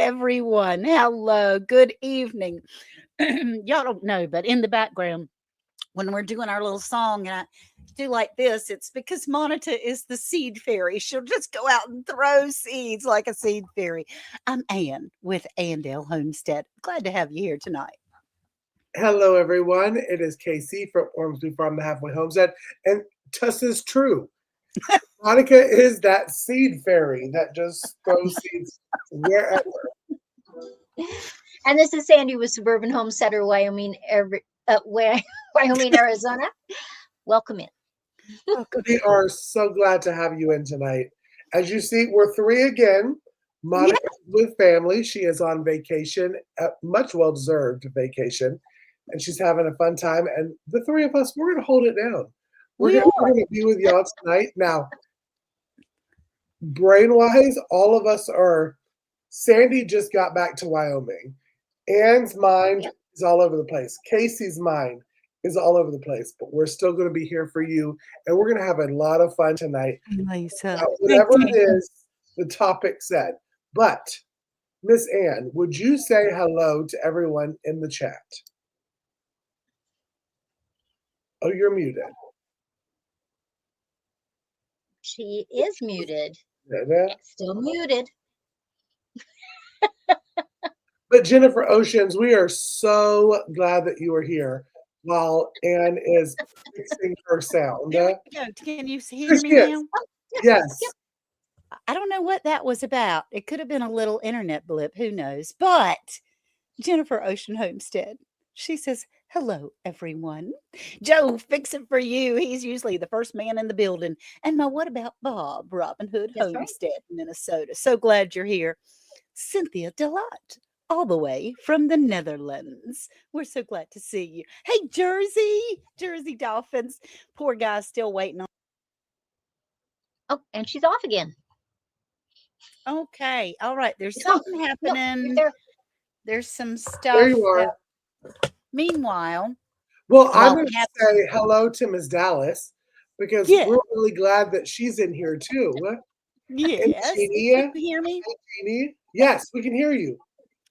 everyone. Hello. Good evening. Y'all don't know, but in the background, when we're doing our little song and I do like this, it's because Monica is the seed fairy. She'll just go out and throw seeds like a seed fairy. I'm Ann with Andale Homestead. Glad to have you here tonight. Hello, everyone. It is Casey from Ormsby Farm, the Halfway Homestead. And Tuss is true. Monica is that seed fairy that just throws seeds wherever. And this is Sandy with Suburban Homesteader, Wyoming, Arizona. Welcome in. We are so glad to have you in tonight. As you see, we're three again. Monica is with family. She is on vacation, a much well-deserved vacation, and she's having a fun time. And the three of us, we're going to hold it down. We're going to be with y'all tonight. Now, brain-wise, all of us are. Sandy just got back to Wyoming. Ann's mind is all over the place. Casey's mind is all over the place, but we're still going to be here for you, and we're going to have a lot of fun tonight. Lisa, whatever it is, the topic said. But, Miss Ann, would you say hello to everyone in the chat? Oh, you're muted. She is muted. Still muted. But Jennifer Oceans, we are so glad that you are here while Ann is fixing her sound. Can you hear me now? Yes. I don't know what that was about. It could have been a little internet blip. Who knows? But Jennifer Ocean Homestead, she says, hello, everyone. Joe, fix it for you. He's usually the first man in the building. And my what about Bob, Robin Hood Homestead, Minnesota. So glad you're here. Cynthia Delight, all the way from the Netherlands. We're so glad to see you. Hey, Jersey Dolphins. Poor guy's still waiting on. Oh, and she's off again. Okay. All right. There's something happening. No, there's some stuff. There you are. Meanwhile. Well, I'm going to say hello to Ms. Dallas because we're really glad that she's in here too. Yes. Jeannie, can you hear me? Jeannie? Yes, we can hear you.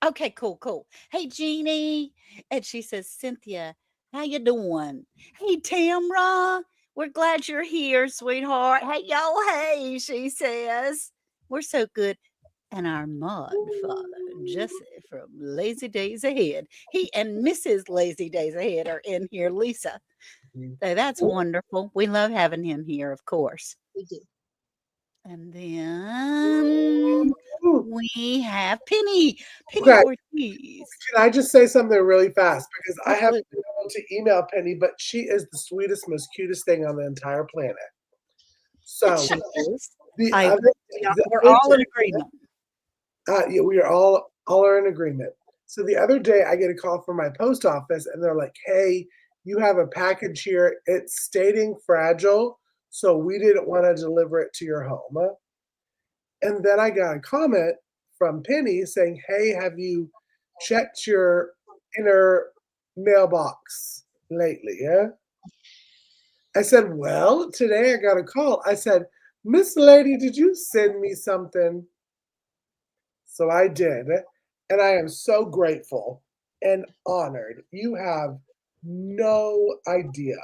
Okay, cool. Hey, Jeannie. And she says, Cynthia, how you doing? Hey, Tamra, we're glad you're here, sweetheart. Hey, y'all, hey, she says. We're so good. And our mod father, Jesse from Lazy Days Ahead. He and Mrs. Lazy Days Ahead are in here, Lisa. So that's wonderful. We love having him here, of course. We do. And then we have Penny Ortiz. Can I just say something really fast? Because I haven't been able to email Penny, but she is the sweetest, most cutest thing on the entire planet. So we're all in agreement. Yeah, we are all are in agreement. So the other day I get a call from my post office and they're like, hey, you have a package here. It's stating fragile. So we didn't want to deliver it to your home. And then I got a comment from Penny saying, hey, have you checked your inner mailbox lately? I said, well, today I got a call. I said, Miss Lady, did you send me something? So I did. And I am so grateful and honored. You have no idea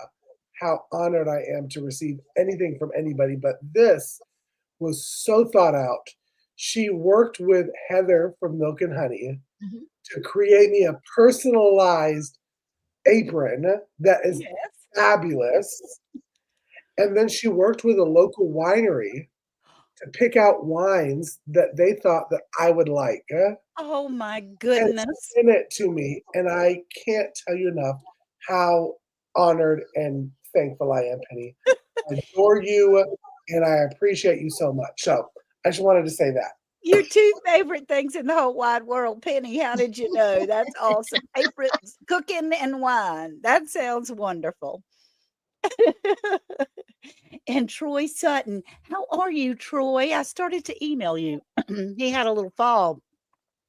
how honored I am to receive anything from anybody, but this was so thought out. She worked with Heather from Milk and Honey to create me a personalized apron that is fabulous. And then she worked with a local winery to pick out wines that they thought that I would like. Oh my goodness. And sent it to me. And I can't tell you enough how honored and thankful I am, Penny. I adore you and I appreciate you so much. So I just wanted to say that. Your two favorite things in the whole wide world, Penny. How did you know? That's awesome. Aprons, cooking, and wine. That sounds wonderful. And Troy Sutton, how are you, Troy? I started to email you. He had a little fall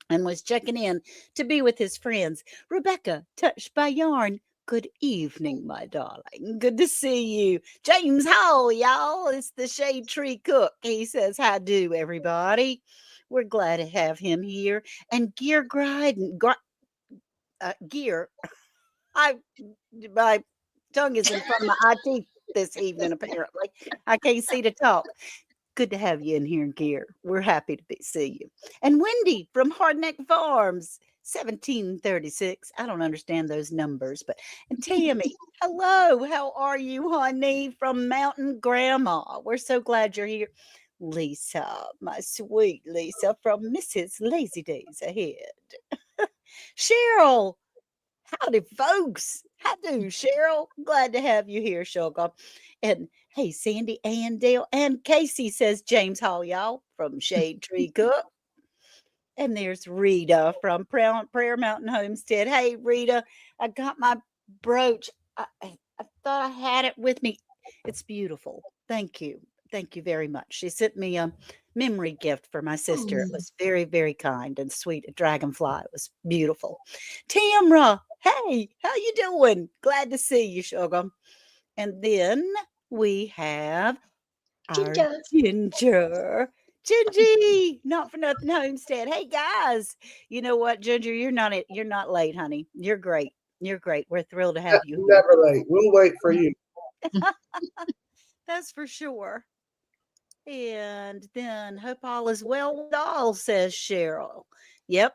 and was checking in to be with his friends. Rebecca, touched by yarn. Good evening, my darling. Good to see you. James Hall, y'all. It's the Shade Tree Cook. He says, how do, everybody? We're glad to have him here. And Gear Gryden, Gear, I my tongue isn't from my IT this evening, apparently. I can't see to talk. Good to have you in here, Gear. We're happy to see you. And Wendy from Hardneck Farms, 1736. I don't understand those numbers, but and Tammy, hello. How are you, honey? From Mountain Grandma. We're so glad you're here. Lisa, my sweet Lisa from Mrs. Lazy Days Ahead. Cheryl, howdy, folks. How do, Cheryl? Glad to have you here, Sugar. And hey, Sandy and Dale and Casey, says James Hall, y'all, from Shade Tree Cook. And there's Rita from Prayer Mountain Homestead. Hey, Rita, I got my brooch. I thought I had it with me. It's beautiful. Thank you. Thank you very much. She sent me a memory gift for my sister. It was very, very kind and sweet. A dragonfly. It was beautiful. Tamra, hey, how you doing? Glad to see you, Sugar. And then we have our Ginger. Gingy, not for nothing, Homestead. Hey guys, you know what, Ginger? You're not late, honey. You're great. You're great. We're thrilled to have you. Never late. We'll wait for you. That's for sure. And then hope all is well with all, says Cheryl. Yep.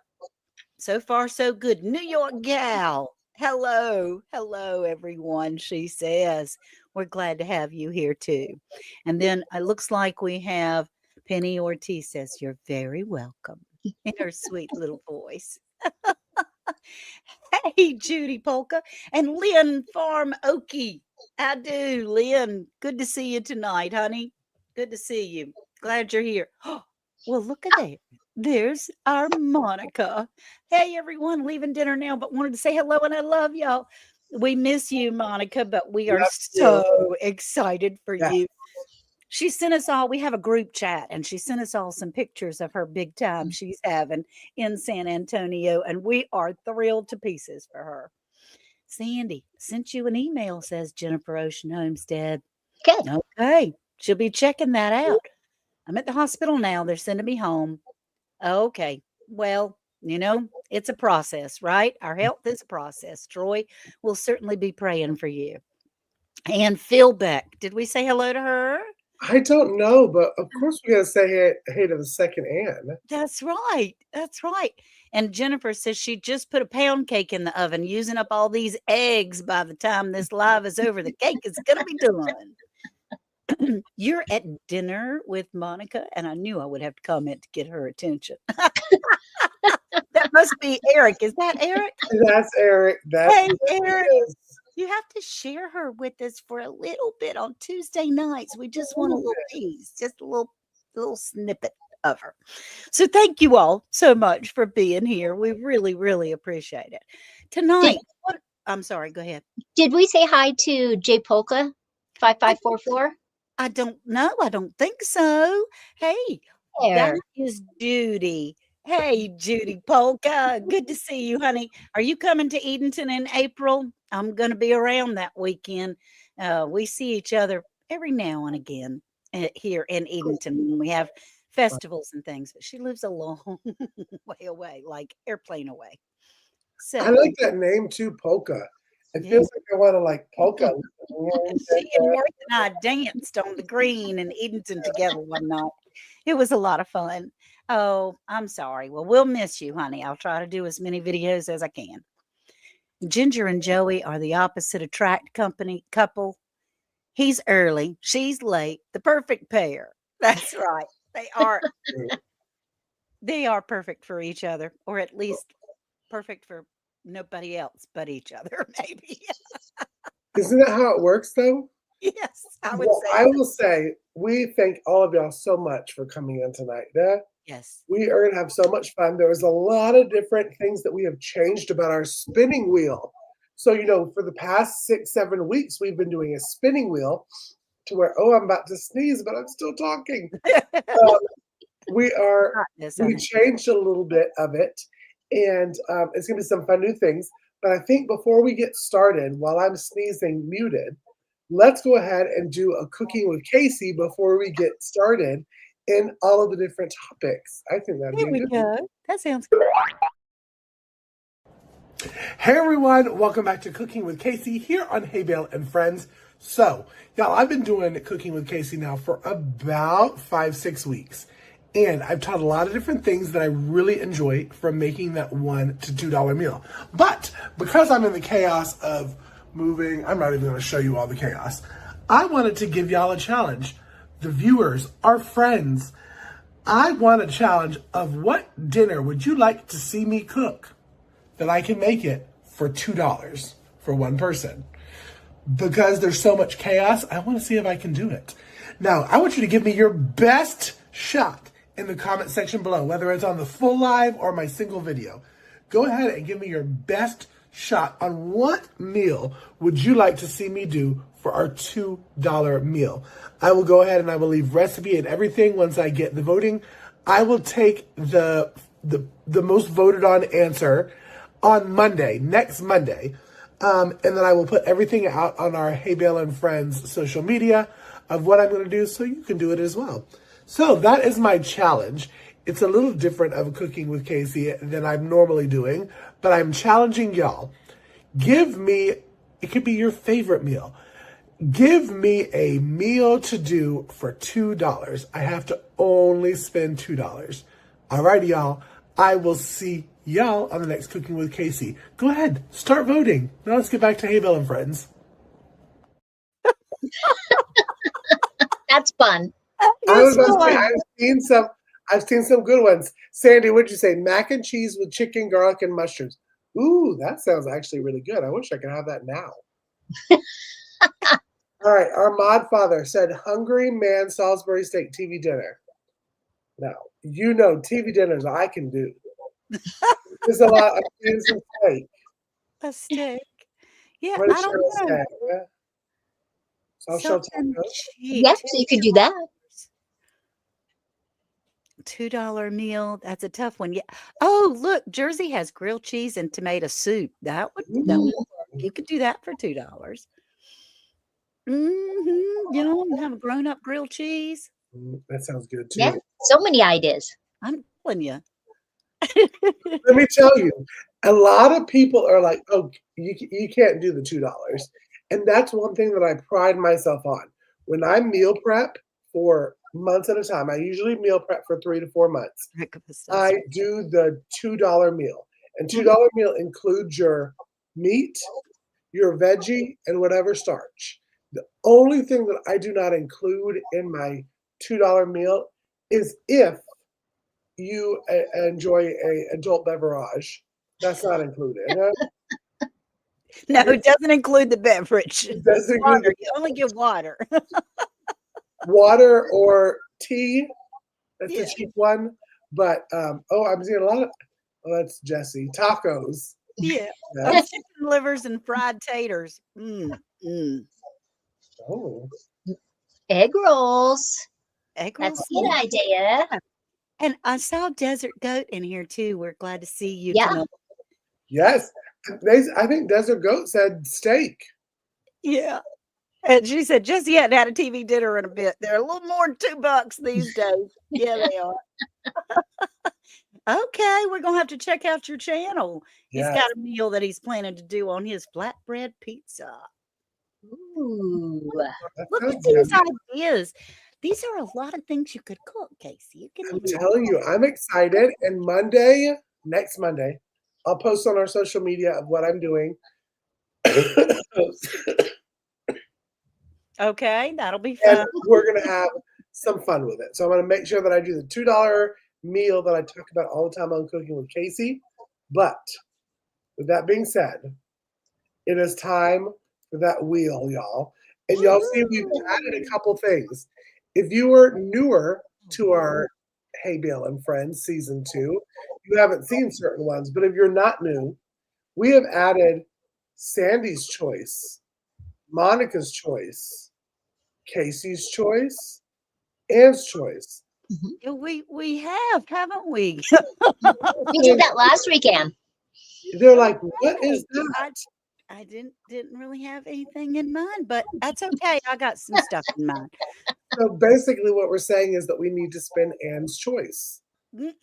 So far, so good. New York gal. Hello. Hello, everyone, she says. We're glad to have you here too. And then it looks like we have Penny Ortiz says, you're very welcome in her sweet little voice. Hey, Judy Polka and Lynn Farm Okie. I do, Lynn. Good to see you tonight, honey. Good to see you. Glad you're here. Well, look at that. There's our Monica. Hey, everyone, leaving dinner now, but wanted to say hello and I love y'all. We miss you, Monica, but we are so excited for you. She sent us all, we have a group chat, and she sent us all some pictures of her big time she's having in San Antonio, and we are thrilled to pieces for her. Sandy sent you an email, says Jennifer Ocean Homestead. Okay. She'll be checking that out. I'm at the hospital now. They're sending me home. Okay. Well, you know, it's a process, right? Our health is a process. Troy will certainly be praying for you. And Phil Beck, did we say hello to her? I don't know, but of course we're going to say hey to the second Ann. That's right. That's right. And Jennifer says she just put a pound cake in the oven, using up all these eggs by the time this live is over. The cake is going to be done. You're at dinner with Monica, and I knew I would have to comment to get her attention. That must be Eric. Is that Eric? That's Eric. Hey, Eric. You have to share her with us for a little bit on Tuesday nights. We just want a little piece, just a little snippet of her. So thank you all so much for being here. We really, really appreciate it. Tonight, I'm sorry, go ahead. Did we say hi to J Polka 5544? I don't know. I don't think so. Hey, that is Judy. Hey, Judy Polka. Good to see you, honey. Are you coming to Edenton in April? I'm going to be around that weekend. We see each other every now and again here in Edenton when we have festivals and things. But she lives a long way away, like airplane away. So I like that name too, Polka. It feels like I want to like polka. She and Mark and I danced on the green in Edenton together one night. It was a lot of fun. Oh, I'm sorry. Well, we'll miss you, honey. I'll try to do as many videos as I can. Ginger and Joey are the opposite attract couple. He's early. She's late. The perfect pair. That's right. They are. They are perfect for each other, or at least perfect for nobody else but each other, maybe. Isn't that how it works, though? Yes, I would say. I will say we thank all of y'all so much for coming in tonight. Yes. We are going to have so much fun. There was a lot of different things that we have changed about our spinning wheel. So, you know, for the past 6-7 weeks, we've been doing a spinning wheel to where, I'm about to sneeze, but I'm still talking. We changed a little bit of it, and it's going to be some fun new things. But I think before we get started, while I'm sneezing muted, let's go ahead and do a cooking with Casey before we get started. in all of the different topics. I think that'd There be we good. go. That sounds good. Hey everyone, welcome back to Cooking with Casey here on Hay Bale and Friends. So, y'all, I've been doing Cooking with Casey now for about 5-6 weeks. And I've taught a lot of different things that I really enjoy from making that $1 to $2 meal. But because I'm in the chaos of moving, I'm not even going to show you all the chaos. I wanted to give y'all a challenge. The viewers, our friends, I want a challenge of what dinner would you like to see me cook that I can make it for $2 for one person. Because there's so much chaos, I want to see if I can do it. Now, I want you to give me your best shot in the comment section below, whether it's on the full live or my single video. Go ahead and give me your best shot on what meal would you like to see me do for our $2 meal. I will go ahead and I will leave recipe and everything once I get the voting. I will take the most voted on answer on Monday, next Monday. And then I will put everything out on our Hay Bale and Friends social media of what I'm going to do so you can do it as well. So that is my challenge. It's a little different of Cooking with Casey than I'm normally doing, but I'm challenging y'all. Give me, it could be your favorite meal. Give me a meal to do for $2. I have to only spend $2. All right, y'all. I will see y'all on the next Cooking with Casey. Go ahead, start voting. Now let's get back to Hay Bale and Friends. That's fun. I was about to say, I've seen some good ones. Sandy, what'd you say? Mac and cheese with chicken, garlic, and mushrooms. Ooh, that sounds actually really good. I wish I could have that now. All right, our mod father said hungry man Salisbury steak TV dinner. Now, you know TV dinners I can do. There's a lot of things in steak. A steak. Yeah, What I is don't your know. steak? Yeah. Something cheap. Yes, you could do that. $2 meal. That's a tough one. Yeah. Oh, look, Jersey has grilled cheese and tomato soup. That would work. You could do that for $2. You know, have a grown-up grilled cheese. That sounds good too. Yeah, so many ideas. I'm telling you. Let me tell you, a lot of people are like, oh, you can't do the $2. And that's one thing that I pride myself on. When I meal prep for months at a time, I usually meal prep for 3 to 4 months. I do the $2 meal. And $2 meal includes your meat, your veggie, and whatever starch. The only thing that I do not include in my $2 meal is if you enjoy a adult beverage. That's not included. No, it doesn't include the beverage. It doesn't include Water. You only give water. water or tea. That's Yeah. a cheap one. But I'm seeing a lot of that's Jesse. Tacos. Yeah. Yeah. Oh, chicken livers and fried taters. Oh. Egg rolls. Egg That's rolls. a good idea. And I saw Desert Goat in here too. We're glad to see you Yeah. tonight. Yes. I think Desert Goat said steak. Yeah. And she said, Jesse hadn't had a TV dinner in a bit. They're a little more than $2 these days. Yeah, they are. Okay, we're going to have to check out your channel. Yes. He's got a meal that he's planning to do on his flatbread pizza. Ooh. Look at these ideas. These are a lot of things you could cook, Casey. You can I'm even telling you, I'm excited. And next Monday, I'll post on our social media of what I'm doing. Okay, that'll be fun. And we're going to have some fun with it. So I'm going to make sure that I do the $2 meal that I talk about all the time on Cooking with Casey. But with that being said, it is time for that wheel, y'all. And y'all see we've added a couple things. If you are newer to our Hay Bale and Friends Season 2, you haven't seen certain ones. But if you're not new, we have added Sandy's Choice, Monica's Choice, Casey's Choice, Ann's Choice. Yeah, we have, haven't we? We did that last weekend. They're like, what is that? I didn't really have anything in mind, but that's okay. I got some stuff in mind. So basically what we're saying is that we need to spin Anne's choice.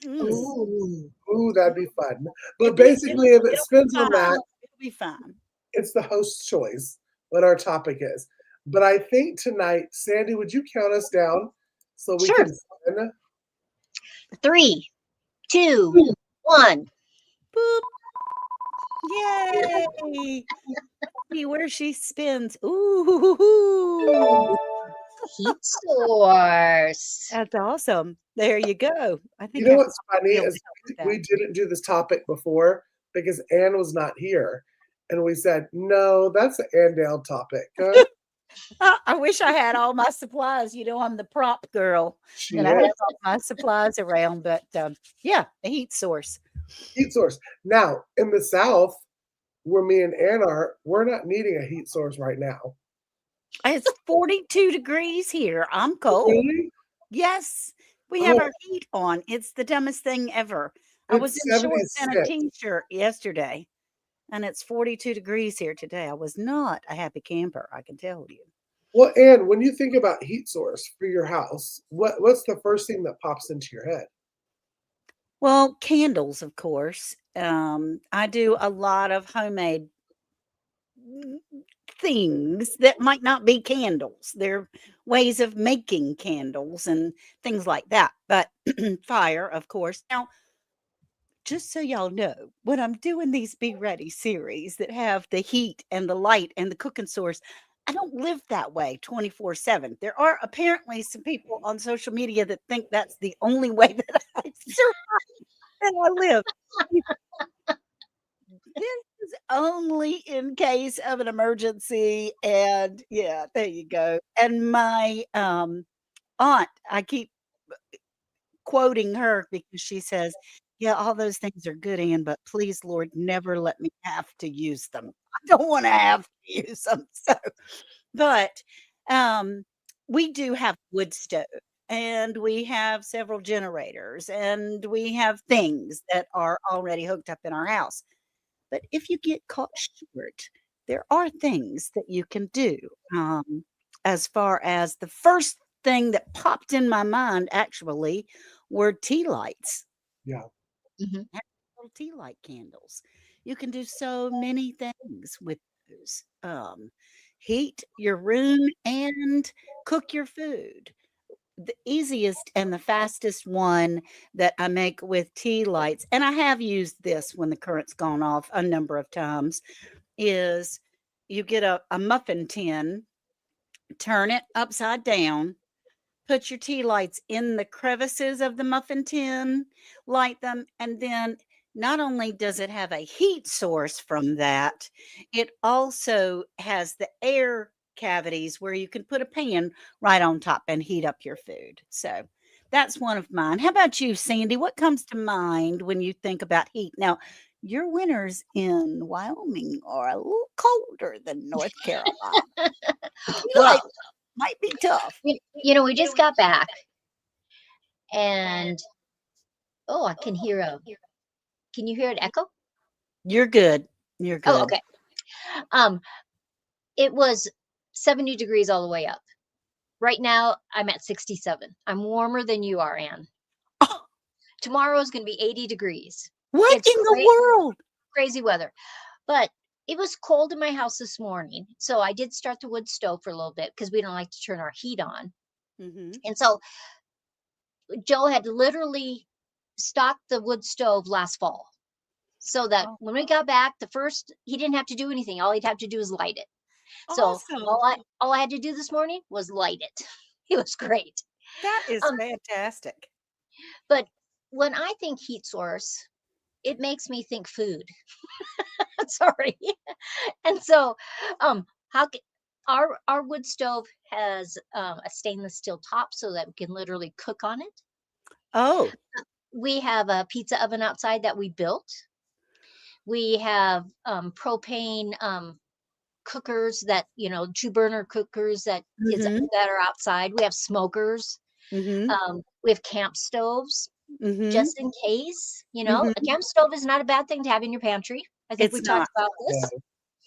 Ooh. Ooh, that'd be fun. But basically, if it spins on that, it'll be fine. it's the host's choice what our topic is. But I think tonight, Sandy, would you count us down so we Sure. can spin? 3, 2, 1. Boop. Yay! See where she spins. Ooh. Heat source. That's awesome. There you go. I think You know what's funny able to is help with that. we didn't do this topic before because Anne was not here. And we said, no, that's an Andale topic. I wish I had all my supplies. You know, I'm the prop girl, She and I have is. all my supplies around. But yeah, the heat source. Heat source. Now, in the South, where me and Ann are, we're not needing a heat source right now. It's 42 degrees here. I'm cold. Really? Yes, we have Oh. our heat on. It's the dumbest thing ever. I was It's in shorts and a 76. t-shirt yesterday, and it's 42 degrees here today. I was not a happy camper, I can tell you. Well, Ann, when you think about heat source for your house, what's the first thing that pops into your head? Well, candles, of course. I do a lot of homemade things that might not be candles. They're ways of making candles and things like that. But fire, of course. Now, just so y'all know, when I'm doing these Be Ready series that have the heat and the light and the cooking source, I don't live that way 24/7. There are apparently some people on social media that think that's the only way that I survive and I live. This is only in case of an emergency, and yeah, there you go. And my aunt, I keep quoting her because she says, "Yeah, all those things are good, Ann, but please, Lord, never let me have to use them. I don't want to have to use them." So, but um, we do have wood stove, and we have several generators, and we have things that are already hooked up in our house. But if you get caught short, there are things that you can do. As far as the first thing that popped in my mind actually were tea lights, Yeah. Mhm. little tea light candles. You can do so many things with those. Heat your room and cook your food. The easiest and the fastest one that I make with tea lights, and I have used this when the current's gone off a number of times, is you get a muffin tin, turn it upside down, put your tea lights in the crevices of the muffin tin, light them, and then not only does it have a heat source from that, it also has the air cavities where you can put a pan right on top and heat up your food. So that's one of mine. How about you, Sandy? What comes to mind when you think about heat? Now, your winters in Wyoming are a little colder than North Carolina. Tea Well, light might be tough. we just got back and I can hear can you hear an echo? You're good. You're Oh, good. okay. Um, it was 70 degrees all the way up. Right now, I'm at 67. I'm warmer than you are, Anne. Oh, Tomorrow is going to be 80 degrees. what It's in the world? crazy weather. But it was cold in my house this morning. So I did start the wood stove for a little bit because we don't like to turn our heat on. Mhm. And so Joe had literally stocked the wood stove last fall. So that Oh, when we got back, he didn't have to do anything. All he'd have to do is light it. So awesome. all I had to do this morning was light it. It was great. That is Um, fantastic. but when I think heat source, it makes me think food. Sorry. And so, how ca- our wood stove has a stainless steel top so that we can literally cook on it. Oh, We have a pizza oven outside that we built. We have propane cookers that 2 burner cookers mhm, that are outside. We have smokers. mhm, We have camp stoves mhm, just in case. A mhm. camp stove is not a bad thing to have in your pantry. I think we It's talked not. about Yeah. this.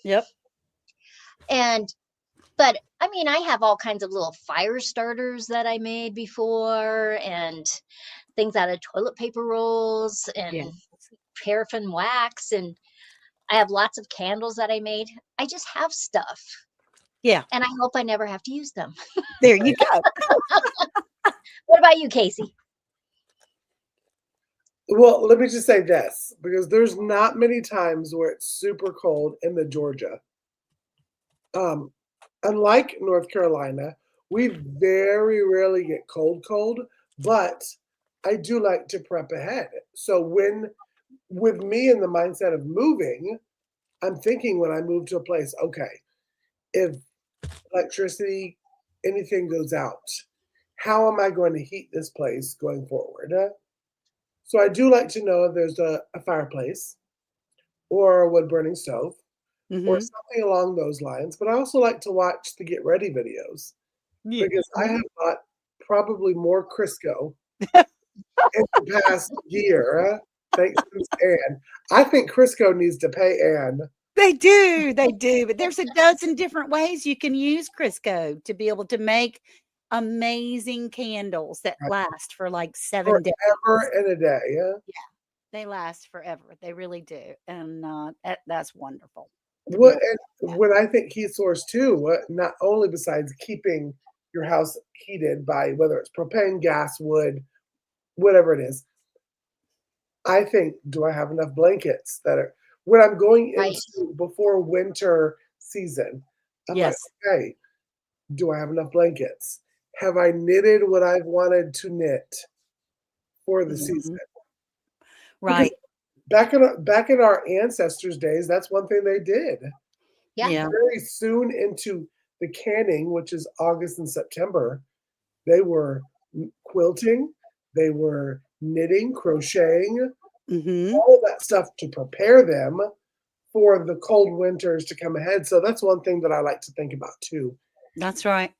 Yep. And But I mean, I have all kinds of little fire starters that I made before, and things out of toilet paper rolls Yeah. and paraffin wax, and I have lots of candles that I made. I just have stuff, Yeah. and I hope I never have to use them. There you go. What about you, Casey? Well, let me just say this, because there's not many times where it's super cold in the Georgia. Um, Unlike North Carolina, we very rarely get cold, but I do like to prep ahead. So with me in the mindset of moving, I'm thinking when I move to a place, okay, if electricity, anything goes out, how am I going to heat this place going forward? So I do like to know if there's a fireplace or a wood burning stove or Hmm. something along those lines. But I also like to watch the get ready videos Yeah. because I have bought probably more Crisco in the past year, thanks to Miss Ann. I think Crisco needs to pay Ann. They do. They do. But there's a dozen different ways you can use Crisco to be able to make amazing candles that last for like 7 days. Forever and a day. Yeah. Yeah, they last forever. They really do. And that's wonderful to be What able to and do that. when I think heat source too, not only besides keeping your house heated by whether it's propane, gas, wood, whatever it is, I think, do I have enough blankets that are when I'm going Right. into before winter season, I'm like, Yes. okay, do I have enough blankets? Have I knitted what I've wanted to knit for the season? Mhm. Because Right. back in our ancestors' days, that's one thing they did. Yeah. Yeah. Very soon into the canning, which is August and September, they were quilting, they were knitting, crocheting, Hmm. all of that stuff to prepare them for the cold winters to come ahead. So that's one thing that I like to think about too. That's right.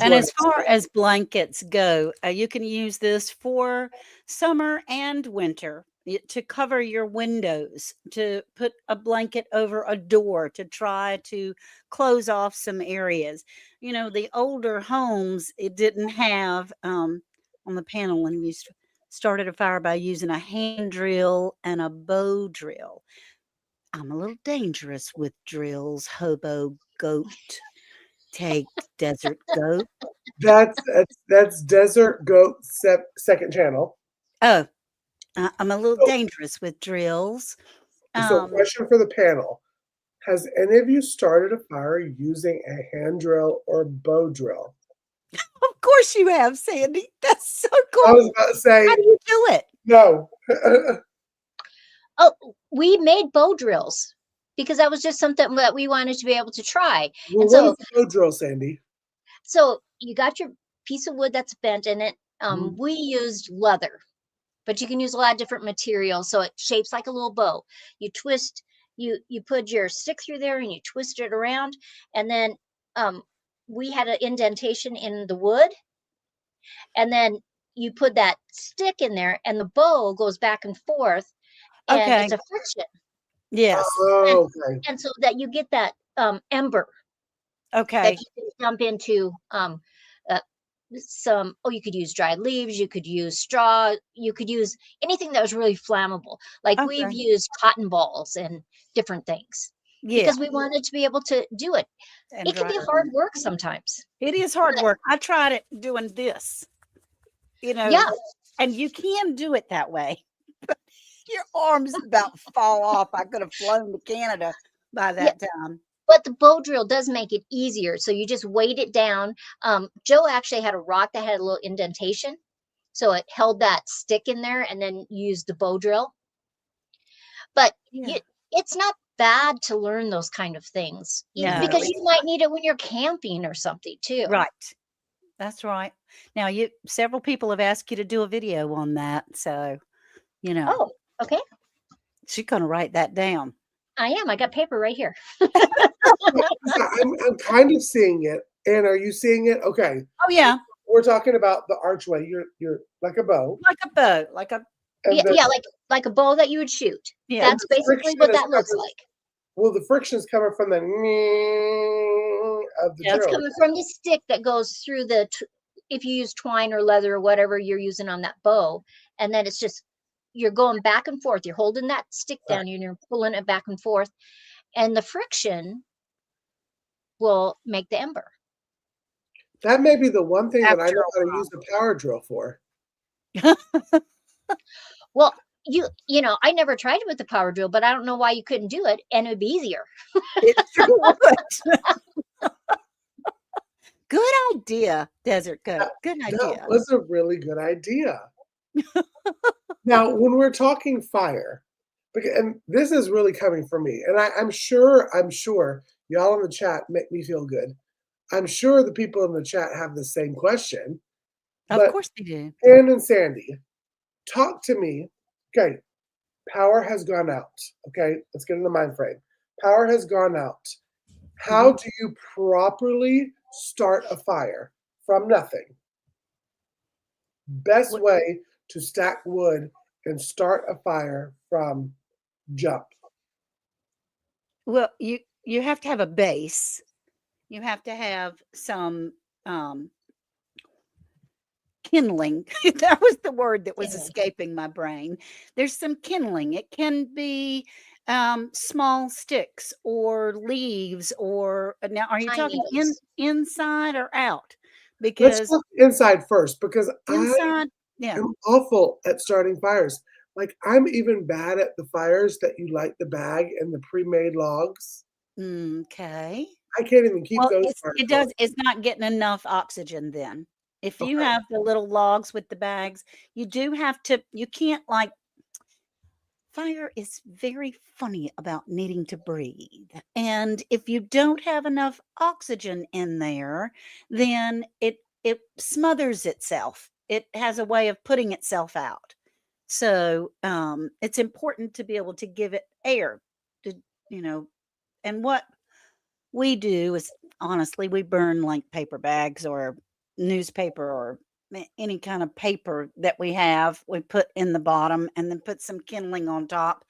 And Do I as far as blankets go, you can use this for summer and winter to cover your windows, to put a blanket over a door to try to close off some areas. You know, the older homes, it didn't have on the panel when we started a fire by using a hand drill and a bow drill. I'm a little dangerous with drills, hobo goat. Take desert goat. that's Desert Goat second channel. Oh, I'm a little So, dangerous with drills. so Um, question for the panel. Has any of you started a fire using a hand drill or bow drill? of course you have, Sandy. That's so I was cool. about to say How do you do it? no. Oh, we made bow drills because that was just something that we wanted to be able to try. Well, And what is so, a bow drill, Sandy? so you got your piece of wood that's bent in it. Mhm. We used leather, but you can use a lot of different materials, so it shapes like a little bow. You twist, you put your stick through there and you twist it around, and then um, we had an indentation in the wood, and then you put that stick in there, and the bow goes back and forth, and Okay. it's a friction, Yes. and Oh, okay. and so that you get that ember that Okay. you can jump into. Uh, some you could use dried leaves, you could use straw, you could use anything that was really flammable, like we've Okay. used cotton balls and different things Yeah. because we wanted to be able to do it. And It can dry be it hard on. work sometimes, It is hard but work. I tried it doing this, you yeah, know, and you can do it that way. Your arms about fall off. I could have flown to Canada by yeah, that time. but the bow drill does make it easier, so you just weight it down. Joe actually had a rock that had a little indentation, so it held that stick in there, and then you use the bow drill. But Yeah. it's not bad to learn those kind of things, No, because you it's might need it when you're camping or something too. right. That's right. Now you several people have asked you to do a video on that, so, you know, Oh, okay. she's gonna write that down. I am. I got paper right here. I'm kind of seeing it. And are you seeing it? Okay. Oh, yeah, We're talking about the archway. You're like a bow. like a bow, like a And Yeah, the yeah, like a bow that you would shoot. yeah. and That's the basically friction what is that looks coming like. well, the friction is coming from the of the It's drill. coming from the stick that goes through the, if you use twine or leather or whatever you're using on that bow, and then it's just, you're going back and forth. You're holding that stick down and you're pulling it back and forth, and the friction will make the ember. That may be the one thing that I After know a how to use a power drill for. Well, you know, I never tried it with the power drill, but I don't know why you couldn't do it, and it would be easier. It sure would. Good idea, Desert Goat. Good That idea. was a really good idea. Now, when we're talking fire, and this is really coming from me, and I'm sure y'all in the chat make me feel good. I'm sure the people in the chat have the same question. Of But course they do. Ann and Sandy, talk to me. Okay, power has gone out. Okay, let's get in the mind frame. Power has gone out. How do you properly start a fire from nothing? Best way to stack wood and start a fire from jump. Well, you have to have a base. You have to have some kindling. That was the word that was Kindling. escaping my brain. There's some kindling. It can be small sticks or leaves, or now are you Pine talking needles. inside or out? Let's Because look inside first, because I inside, yeah. am awful at starting fires. Like, I'm even bad at the fires that you light the bag and the pre-made logs. Okay. I can't even keep Well, those it going. does. It's not getting enough oxygen then. If you Okay. have the little logs with the bags, you do have to, you can't like, fire is very funny about needing to breathe. And if you don't have enough oxygen in there, then it smothers itself. It has a way of putting itself out. So it's important to be able to give it air to, you know, and what we do is honestly, we burn like paper bags or newspaper or any kind of paper that we have. We put in the bottom and then put some kindling on top.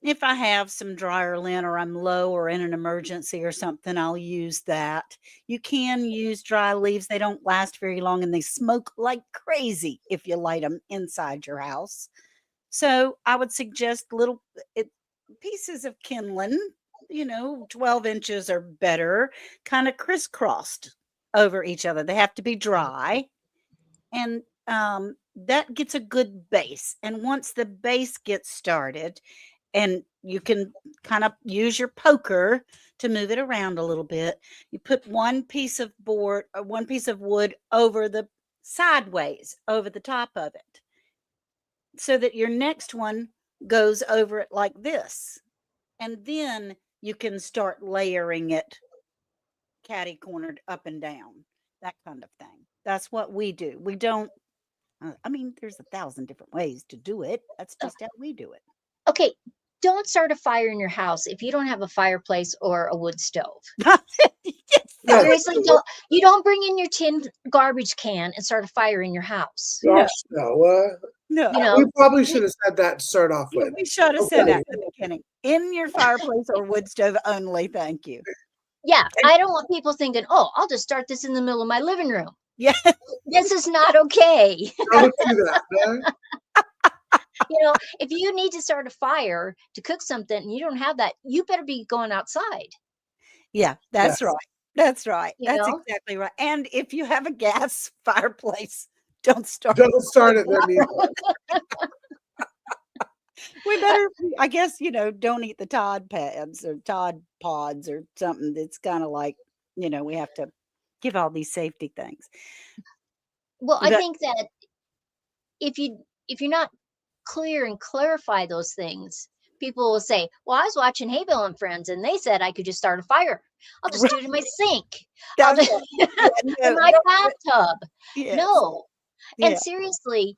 If I have some dryer lint or I'm low or in an emergency or something, I'll use that. You can use dry leaves. They don't last very long and they smoke like crazy if you light them inside your house. So I would suggest little pieces of kindling, 12 inches or better, kind of crisscrossed over each other. They have to be dry. And that gets a good base. And once the base gets started, and you can kind of use your poker to move it around a little bit, you put one piece of board or one piece of wood over the sideways over the top of it, so that your next one goes over it like this. And then you can start layering it catty cornered up and down, that kind of thing. That's what we do. We don't, I mean, there's 1,000 different ways to do it. That's just how we do it. Okay, don't start a fire in your house if you don't have a fireplace or a wood stove. Yes, Seriously, you don't bring in your tin garbage can and start a fire in your house. Gosh, no. no. You know, We probably should have said that to start off Yeah, with. we should have said Okay. that at the beginning. In your fireplace or wood stove only. Thank you. yeah, I don't want people thinking, oh, I'll just start this in the middle of my living room. Yeah. This is not okay. Don't do that, man. You know, if you need to start a fire to cook something and you don't have that, you better be going outside. Yeah, that's Yes. right. That's right. You That's know? exactly right. And if you have a gas fireplace, don't start. Don't start it there neither. We better, I guess, don't eat the Tide pads or Tide pods or something that's kind of like, we have to give all these safety things. Well, I But think that if you're not clear and clarify those things, people will say, well, I was watching Hay Bale and Friends and they said I could just start a fire. I'll just do it in my sink. I'll that's just right. Yeah, in my bathtub. yes. No. Yeah. And seriously,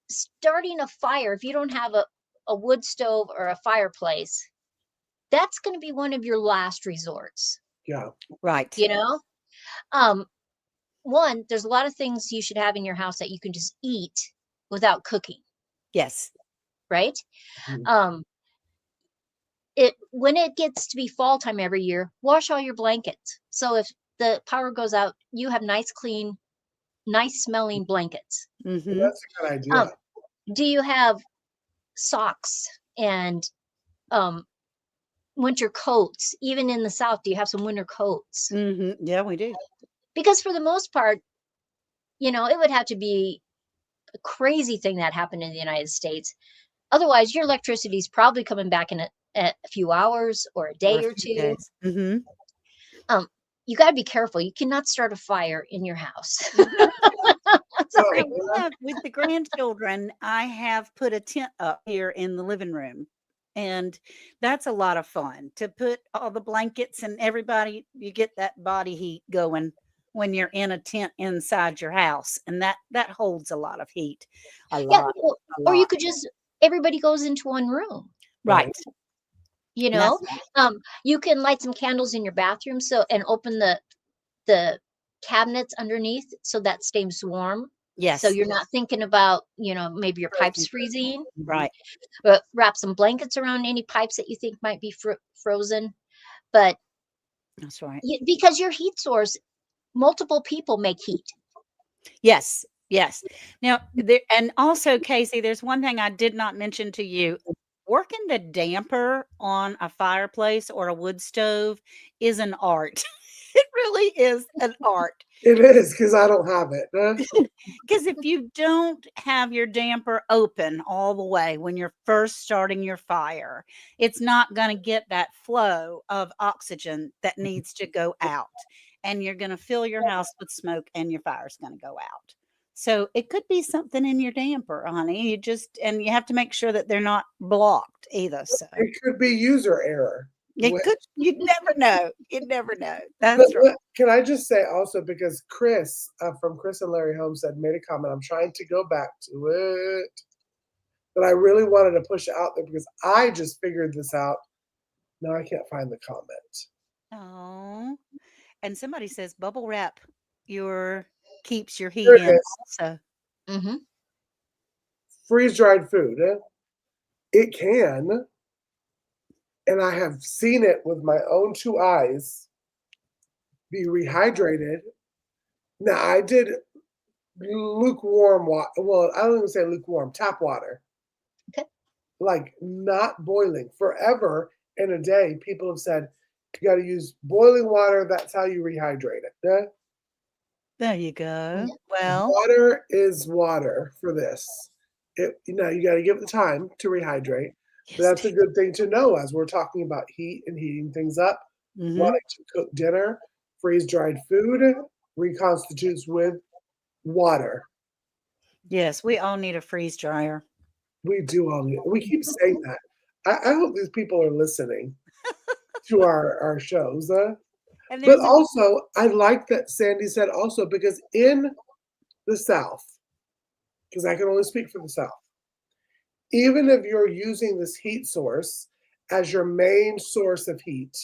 starting a fire, if you don't have a wood stove or a fireplace, that's going to be one of your last resorts. Yeah. Right. You know? One, there's a lot of things you should have in your house that you can just eat without cooking. Yes. Right? Mhm. when it gets to be fall time every year, wash all your blankets. So if the power goes out, you have nice, clean, nice smelling blankets. Mm-hmm. That's a good idea. Do you have socks and winter coats? Even in the South, do you have some winter coats? Mm-hmm. Yeah, we do. Because for the most part, it would have to be a crazy thing that happened in the United States. Otherwise, your electricity is probably coming back in a few hours or a day or two. Mm-hmm. You got to be careful. You cannot start a fire in your house. Sorry. With the grandchildren, I have put a tent up here in the living room. And that's a lot of fun to put all the blankets and everybody, you get that body heat going when you're in a tent inside your house. And that holds a lot of heat. Or you could just, everybody goes into one room. Right. You can light some candles in your bathroom and open the cabinets underneath so that stays warm. Yes. So you're not thinking about, maybe your pipes freezing. Right. But wrap some blankets around any pipes that you think might be frozen. But that's right. Because your heat source, multiple people make heat. Yes. Yes. Now, and also, Casey, there's one thing I did not mention to you. Working the damper on a fireplace or a wood stove is an art. It really is an art. It is, because I don't have it. Because if you don't have your damper open all the way when you're first starting your fire, it's not going to get that flow of oxygen that needs to go out. And you're going to fill your house with smoke and your fire's going to go out. So it could be something in your damper, honey. And you have to make sure that they're not blocked either. So it could be user error. You'd never know. You'd never know. That's right. Can I just say also, because Chris from Chris and Larry Homestead made a comment, I'm trying to go back to it, but I really wanted to push it out there because I just figured this out. No, I can't find the comment. Oh, and somebody says bubble wrap keeps your heat in also. Mm-hmm. Freeze dried food. It can. And I have seen it with my own 2 eyes be rehydrated. Now, I did lukewarm water. Well, I don't even say lukewarm, tap water. Okay. Like not boiling. Forever in a day, people have said, you got to use boiling water. That's how you rehydrate it. Yeah? There you go. Well, water is water for this. You got to give it the time to rehydrate. Yes, that's a good thing to know as we're talking about heat and heating things up. Mm-hmm. Wanting to cook dinner, freeze-dried food reconstitutes with water. Yes, we all need a freeze dryer. We do all need it. We keep saying that. I hope these people are listening to our shows. But also, I like that Sandy said also, because in the South, because I can only speak for the South, even if you're using this heat source as your main source of heat,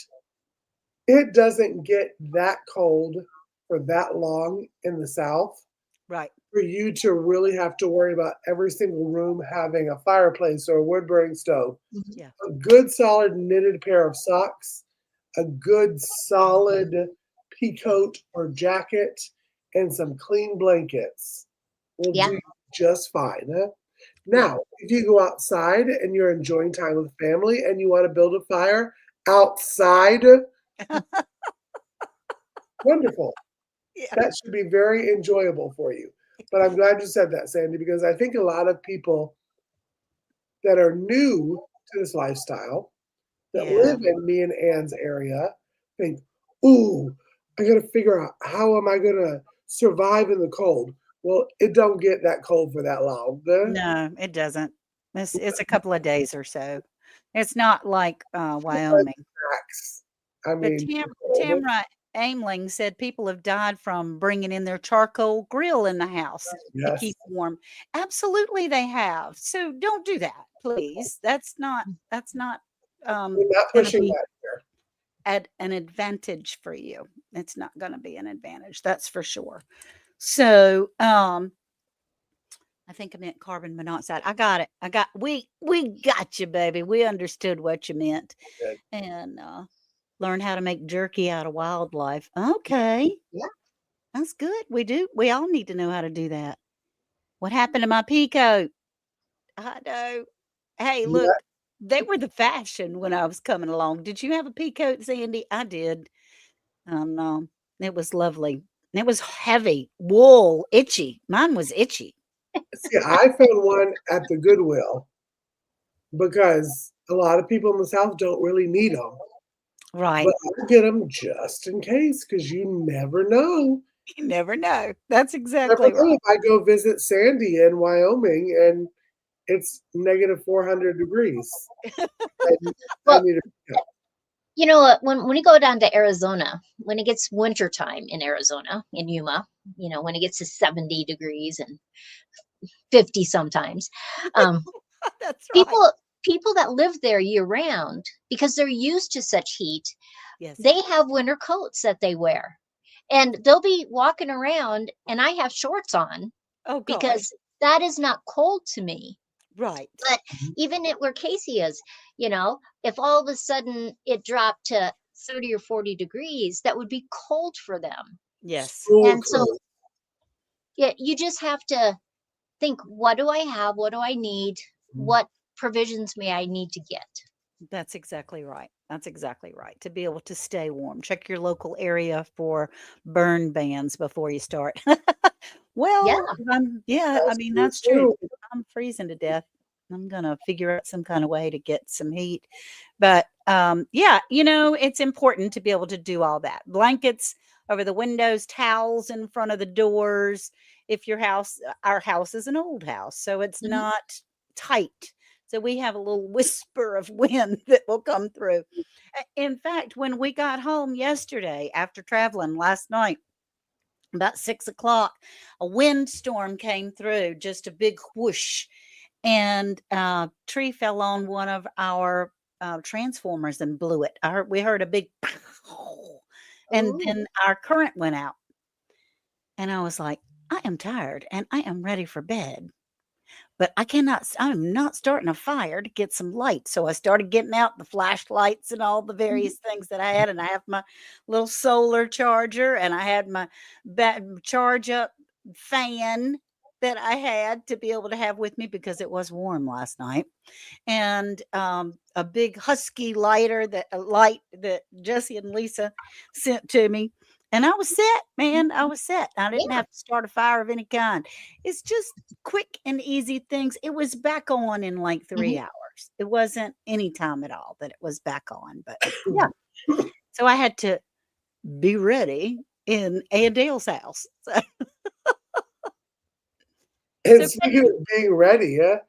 it doesn't get that cold for that long in the South. Right. For you to really have to worry about every single room having a fireplace or a wood-burning stove. Yeah. A good solid knitted pair of socks, a good solid pea coat or jacket, and some clean blankets will do just fine. Huh? Now, if you go outside and you're enjoying time with family and you want to build a fire outside, wonderful. Yeah. That should be very enjoyable for you. But I'm glad you said that, Sandy, because I think a lot of people that are new to this lifestyle, that live in me and Ann's area, think, ooh, I got to figure out how am I going to survive in the cold. Well, it don't get that cold for that long. No, it doesn't. It's a couple of days or so. It's not like Wyoming. I mean, Tamra Aimling said people have died from bringing in their charcoal grill in the house to keep warm. Absolutely, they have. So don't do that, please. That's not pushing that here. At an advantage for you. It's not going to be an advantage. That's for sure. So, I think I meant carbon monoxide. I got it. We got you, baby. We understood what you meant. Good. And learn how to make jerky out of wildlife. Okay. Yeah. That's good. We do. We all need to know how to do that. What happened to my pea coat? I know. Hey, look, Yeah. they were the fashion when I was coming along. Did you have a pea coat, Sandy? I did. It was lovely. It was heavy, wool, itchy. Mine was itchy. See, I found one at the Goodwill because a lot of people in the South don't really need them. Right. But I get them just in case because you never know. You never know. That's Never exactly know right. if I go visit Sandy in Wyoming and it's negative 400 degrees. I Well, need a you know what? When you go down to Arizona, when it gets winter time in Arizona, in Yuma, when it gets to 70 degrees and 50 sometimes, um, That's right. people that live there year round, because they're used to such heat, Yes. they have winter coats that they wear. And they'll be walking around and I have shorts on Oh gosh. because that is not cold to me. Right. But even at where Casey is, if all of a sudden it dropped to 30 or 40 degrees, that would be cold for them. Yes. school And so, clothes. yeah, you just have to think, what do I have? What do I need? What provisions may I need to get? That's exactly right. That's exactly right. To be able to stay warm. Check your local area for burn bans before you start. Yeah. Well, yeah, I That's mean, true that's true. too. If I'm freezing to death. I'm gonna figure out some kind of way to get some heat. But yeah, it's important to be able to do all that. Blankets over the windows, towels in front of the doors. If our house is an old house, so it's Mhm. not tight. So we have a little whisper of wind that will come through. In fact, when we got home yesterday after traveling last night, about 6 o'clock, a windstorm came through, just a big whoosh, and tree fell on one of our transformers and blew it. We heard a big pow, and Ooh. then our current went out. And I was like, I am tired and I am ready for bed. But I'm not starting a fire to get some light. So I started getting out the flashlights and all the Mhm. various things that I had. And I have my little solar charger and I had my charge up fan that I had to be able to have with me because it was warm last night. And a big husky light that Jesse and Lisa sent to me. And I was set, man. I was set. I didn't Yeah. have to start a fire of any kind. It's just quick and easy things. It was back on in like Mhm. 3 hours. It wasn't any time at all that it was back on. But yeah. So I had to be ready in Aunt Dale's house. And So speaking of being ready, yeah,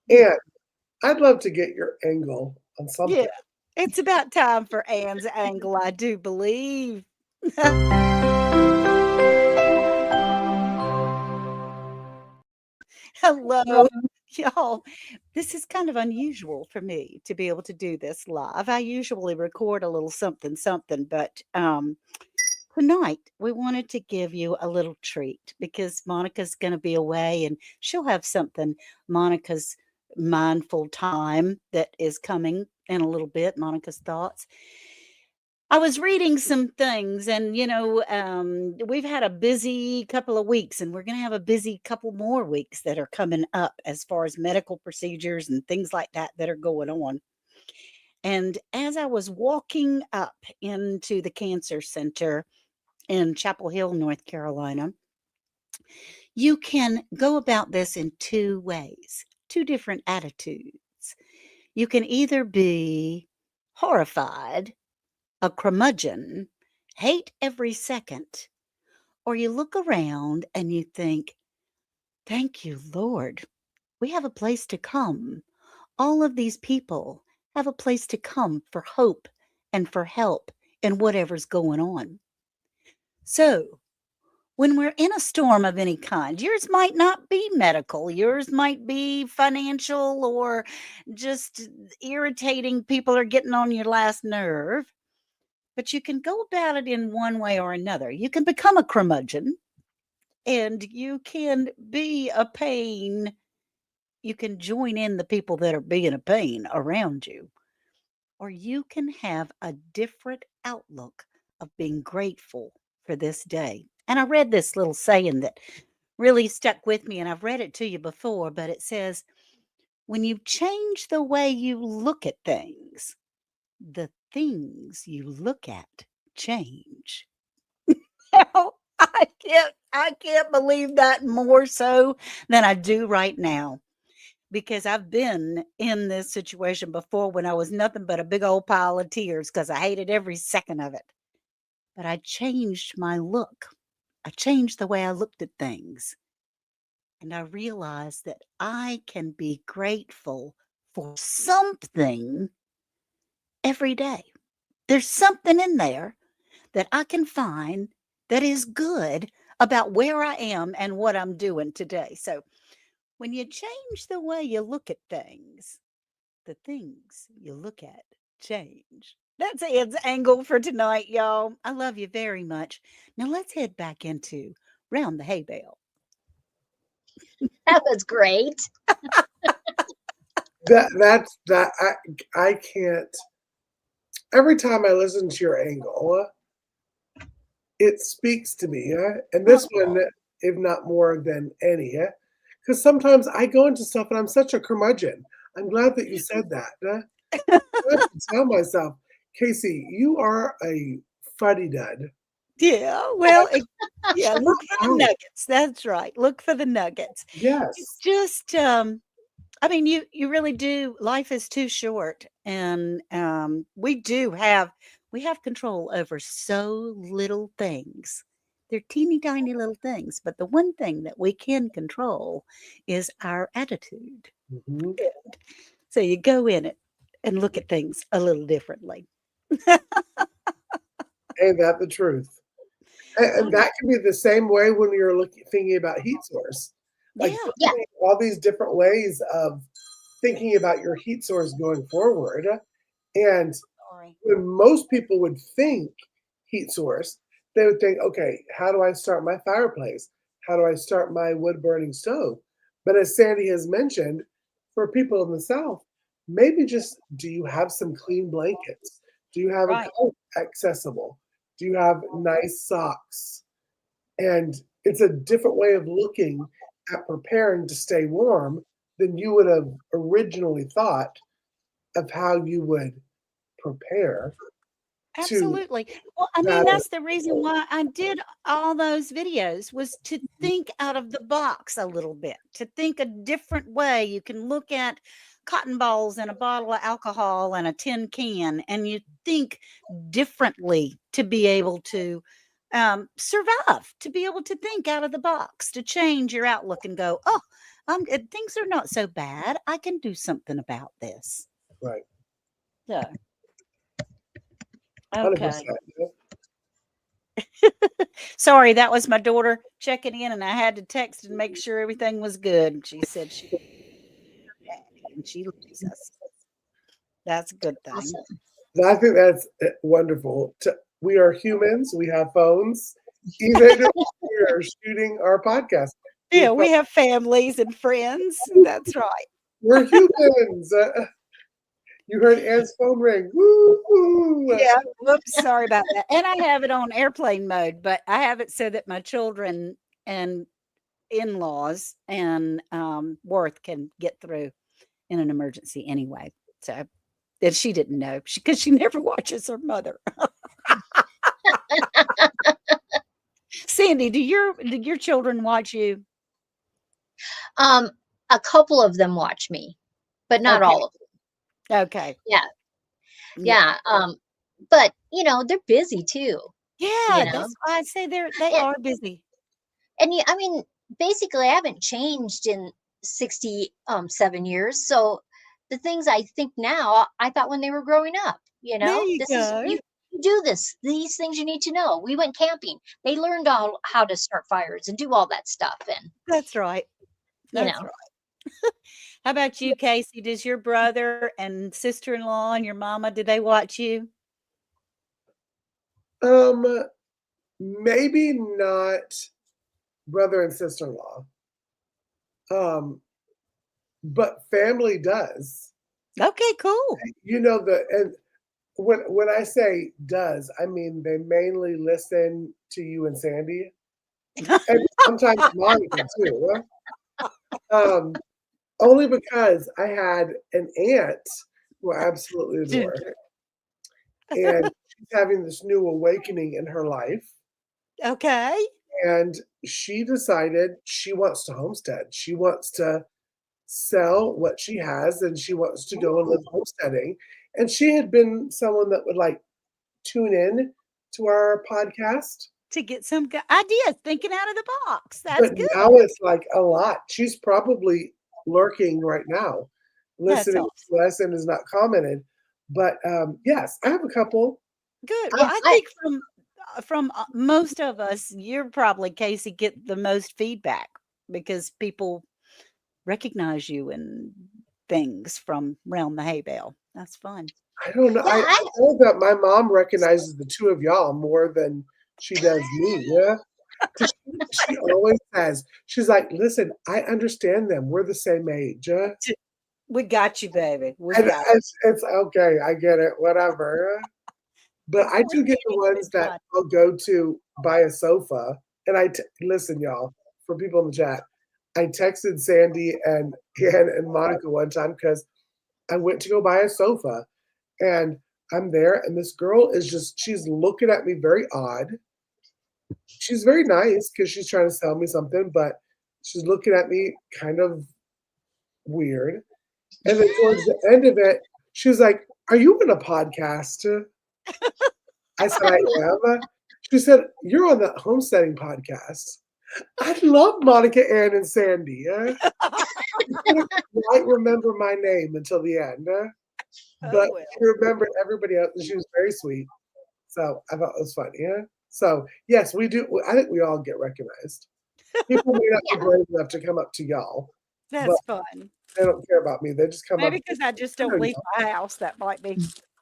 yeah, and I'd love to get your angle on yeah. something. It's about time for Anne's angle, I do believe. Hello, y'all. This is kind of unusual for me to be able to do this live. I usually record a little something, something, but tonight we wanted to give you a little treat because Monica's going to be away and she'll have something. Monica's mindful time that is coming in a little bit. Monica's thoughts. I was reading some things and, we've had a busy couple of weeks and we're going to have a busy couple more weeks that are coming up as far as medical procedures and things like that are going on. And as I was walking up into the cancer center in Chapel Hill, North Carolina, you can go about this in two ways, two different attitudes. You can either be horrified, a curmudgeon, hate every second, or you look around and you think, thank you, Lord, we have a place to come. All of these people have a place to come for hope and for help in whatever's going on. So, when we're in a storm of any kind, yours might not be medical, yours might be financial or just irritating. People are getting on your last nerve. But you can go about it in one way or another. You can become a curmudgeon and you can be a pain. You can join in the people that are being a pain around you, or you can have a different outlook of being grateful for this day. And I read this little saying that really stuck with me, and I've read it to you before, but it says, when you change the way you look at things, the things you look at change. Now, I can't believe that more so than I do right now, because I've been in this situation before when I was nothing but a big old pile of tears because I hated every second of it. But I changed my look. I changed the way I looked at things. And I realized that I can be grateful for something every day. There's something in there that I can find that is good about where I am and what I'm doing today. So when you change the way you look at things, the things you look at change. That's Ed's angle for tonight, y'all. I love you very much. Now let's head back into Round the Hay Bale. That was great. That's that I can't. Every time I listen to your angle, it speaks to me, and this one, if not more than any, because sometimes I go into stuff and I'm such a curmudgeon. I'm glad that you said that. I have to tell myself, Casey, you are a fuddy dud. Yeah, well, yeah, look for the Ouch. nuggets. That's right. Look for the nuggets. It's Yes, just, I mean, you really do. Life is too short, and we have control over so little things. They're teeny tiny little things, but the one thing that we can control is our attitude. hmm So you go in it and look at things a little differently. ain't that the truth? And that can be the same way when you're thinking about heat source. Like Yeah, Yeah. all these different ways of thinking about your heat source going forward. And sorry. when most people would think heat source, they would think, okay, how do I start my fireplace? How do I start my wood burning stove? But as Sandy has mentioned, for people in the South, maybe just do you have some clean blankets? Do you have a Right. coat accessible? Do you have nice socks? And it's a different way of looking at preparing to stay warm than you would have originally thought of how you would prepare to Absolutely. Well, I mean, that. that's the reason why I did all those videos, was to think out of the box a little bit, to think a different way. You can look at cotton balls and a bottle of alcohol and a tin can, and you think differently to be able to survive, to be able to think out of the box, to change your outlook and go, oh, things are not so bad. I can do something about this. Right. So, okay. 100%. Sorry, that was my daughter checking in, and I had to text and make sure everything was good. She said she and she loves us. That's a good thing. Awesome. I think that's wonderful. We are humans. We have phones. Even if we are shooting our podcast, we Yeah, we have families and friends. That's right. we're humans. You heard Anne's phone ring. Woo, woo. Yeah. Whoops. Sorry about that. And I have it on airplane mode, but I have it so that my children and in-laws and Worth can get through in an emergency anyway. So, and she didn't know because she never watches her mother. Sandy, do your children watch you? Um, a couple of them watch me, but not Okay. all of them. Okay. Yeah. Yeah. Yeah. But they're busy too, you Yeah, know. that's why I say they And are busy. I mean, basically I haven't changed in 7 years. So the things I think now, I thought when they were growing up, There you this is go. you do this, these things you need to know. We went camping. They learned all how to start fires and do all that stuff. And, That's right. you That's know, right. How about you, Casey? Does your brother and sister-in-law and your mama, do they watch you? Um, maybe not brother and sister-in-law. But family does. Okay, cool. You know, and when I say does, I mean they mainly listen to you and Sandy, and sometimes Monica too. Only because I had an aunt who I absolutely adore, Ginger. and she's having this new awakening in her life, Okay. and she decided she wants to homestead. She wants to sell what she has, and she wants to go and live Ooh, homesteading. And she had been someone that would like tune in to our podcast, to get some ideas, thinking out of the box. That's but good. now it's like a lot. She's probably lurking right now, That's listening awesome. to us and is not commented. But yes, I have a couple. Good. Well, Yeah, I think from most of us, you're probably Casey get the most feedback because people recognize you and things from around the hay bale. That's fun. I don't know. yeah, I know that my mom recognizes the two of y'all more than she does me. Yeah. 'Cause she always says, she's like, listen, I understand them. We're the same age. We got you, baby. We And got it's okay. I get it. Whatever. But it's I fun. do get the ones It's that fun. I'll go to buy a sofa. And listen, y'all, for people in the chat, I texted Sandy and Ken and Monica one time because I went to go buy a sofa. And I'm there, and this girl is she's looking at me very odd. She's very nice because she's trying to sell me something, but she's looking at me kind of weird. And then towards the end of it, she was like, "Are you in a podcast?" I said, "I am." She said, "You're on the homesteading podcast." I love Monica, Ann, and Sandy. I couldn't quite remember my name until the end, Oh but well. she remembered everybody else, and she was very sweet. So I thought it was funny. Yeah. So yes, we do. I think we all get recognized. People may not be yeah. brave enough to come up to y'all, but That's fun. they don't care about me. They just come up. Maybe because I just "I don't know leave y'all." my house. That might be,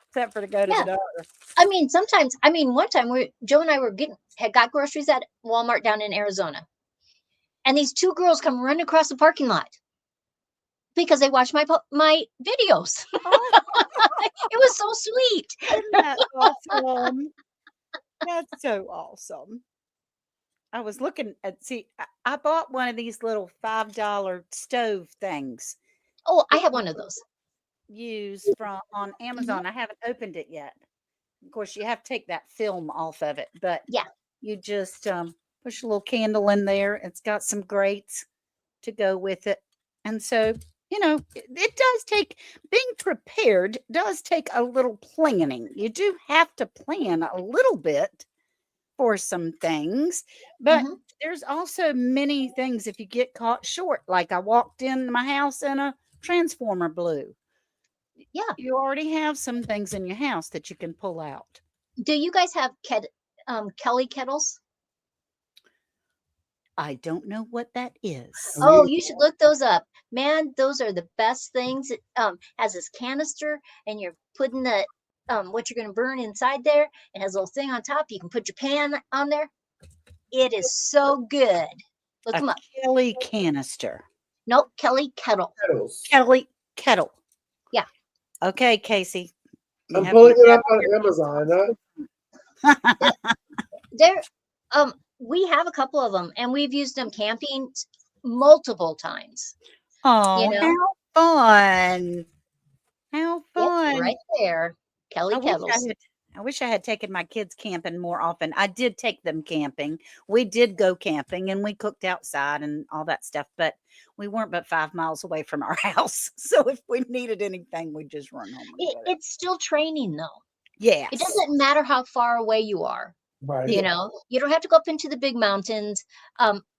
except for to go to the Yeah. doctor. I mean, sometimes, one time Joe and I had got groceries at Walmart down in Arizona. And these two girls come running across the parking lot because they watched my videos. Oh, It was so sweet. isn't that awesome? That's so awesome. I was looking at I bought one of these little $5 stove things Oh, I that have you one of those. use from on Mhm. Amazon. I haven't opened it yet. Of course, you have to take that film off of it, but Yeah. you just push a little candle in there. It's got some grates to go with it. And so, it does take being prepared does take a little planning. You do have to plan a little bit for some things, but Hmm. there's also many things if you get caught short. Like I walked in my house and a transformer blew. Yeah. You already have some things in your house that you can pull out. Do you guys have Kelly kettles? I don't know what that is. Oh, We you should look those up. Man, those are the best things. It has this canister, and you're putting the what you're going to burn inside there. It has a little thing on top. You can put your pan on there. It is so good. Look A them up. Kelly canister. Nope, Kelly kettle. kettles. Kelly kettle. Yeah. Okay, Casey. You I'm have pulling you it have up on Amazon. There, we have a couple of them, and we've used them camping multiple times. You Oh, know, how fun. How yep, fun. right there, I Kelly wish I kettles. had I wish I had taken my kids camping more often. I did take them camping. We did go camping and we cooked outside and all that stuff, but we weren't but 5 miles away from our house. So if we needed anything, we'd just run home and get it. It's still training, though. It Yes. doesn't matter how far away you are. Right. Yeah. You don't have to go up into the big mountains.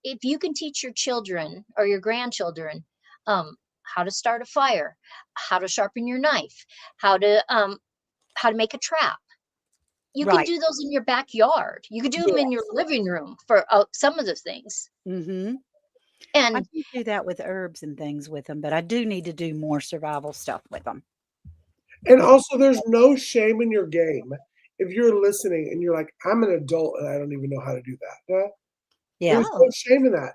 If you can teach your children or your grandchildren how to start a fire, how to sharpen your knife, how to make a trap. You can Right. do those in your backyard. You could do them in your Yes. living room for some of the things. Mhm. I And do that with herbs and things with them, but I do need to do more survival stuff with them. And also, there's no shame in your game. If you're listening and you're like, I'm an adult and I don't even know how to do that. Yeah. There's no shame in that.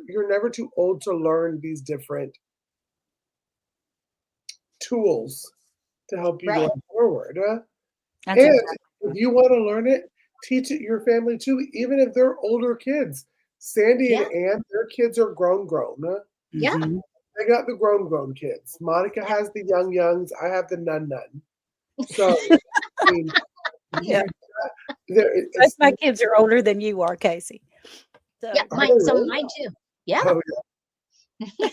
You're never too old to learn these different tools to help you Right. go forward. That's And exactly if you want to learn it, teach it your family too, even if they're older kids. Sandy and Yeah. Ann, their kids are grown. Yeah. Mhm. They got the grown kids. Monica has the youngs. I have the nun. So, I mean, Yeah. it's, Both my kids are older than you are, Casey. Yeah. So are they Some of really? mine too. Yeah. Oh, yeah.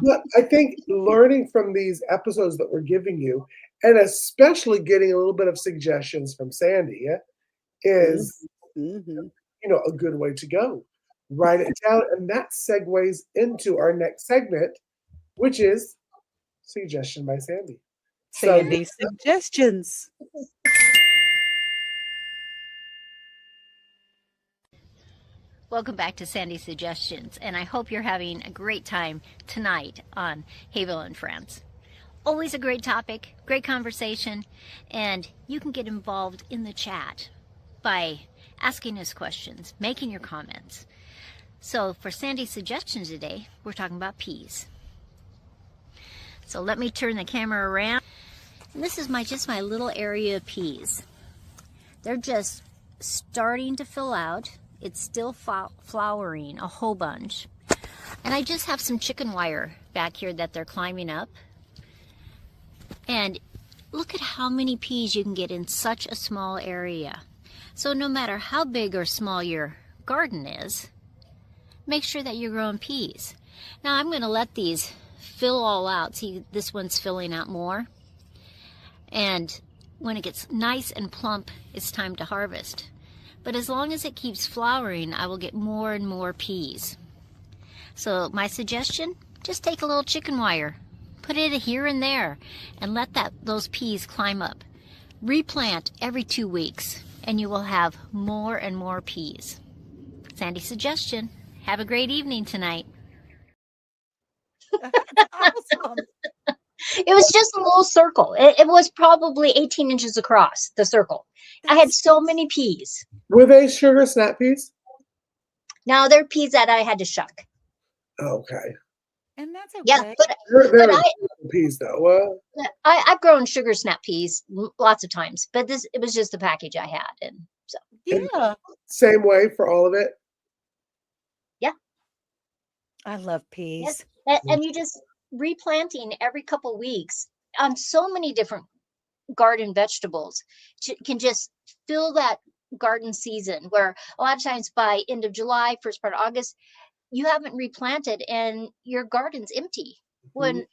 But I think learning from these episodes that we're giving you, and especially getting a little bit of suggestions from Sandy, is mhm. a good way to go. Write it down, and that segues into our next segment, which is suggestion by Sandy. So Sandy suggestions. Welcome back to Sandy's Suggestions, and I hope you're having a great time tonight on Hay Bale Friends. Always a great topic, great conversation, and you can get involved in the chat by asking us questions, making your comments. So for Sandy's suggestion today, we're talking about peas. So let me turn the camera around. And this is just my little area of peas. They're just starting to fill out. It's still flowering, a whole bunch. And I just have some chicken wire back here that they're climbing up. And look at how many peas you can get in such a small area. So no matter how big or small your garden is, make sure that you're growing peas. Now I'm going to let these fill all out. See, this one's filling out more. And when it gets nice and plump, it's time to harvest. But as long as it keeps flowering, I will get more and more peas. So my suggestion, just take a little chicken wire, put it here and there, and let those peas climb up. Replant every 2 weeks, and you will have more and more peas. Sandy's suggestion. Have a great evening tonight. Awesome. It was just a little circle. It was probably 18 inches across, the circle. I had That's so many peas. were they sugar snap peas? Now they're peas that I had to shuck. Okay. and that's Yeah, okay. but They're I peas though. I've grown sugar snap peas lots of times, but it was just the package I had, and so Yeah. Same way for all of it. yeah, I love yes, peas. and you just replanting every couple weeks on so many different garden vegetables can just fill that garden season where a lot of times by end of July, first part of August, you haven't replanted and your garden's empty. When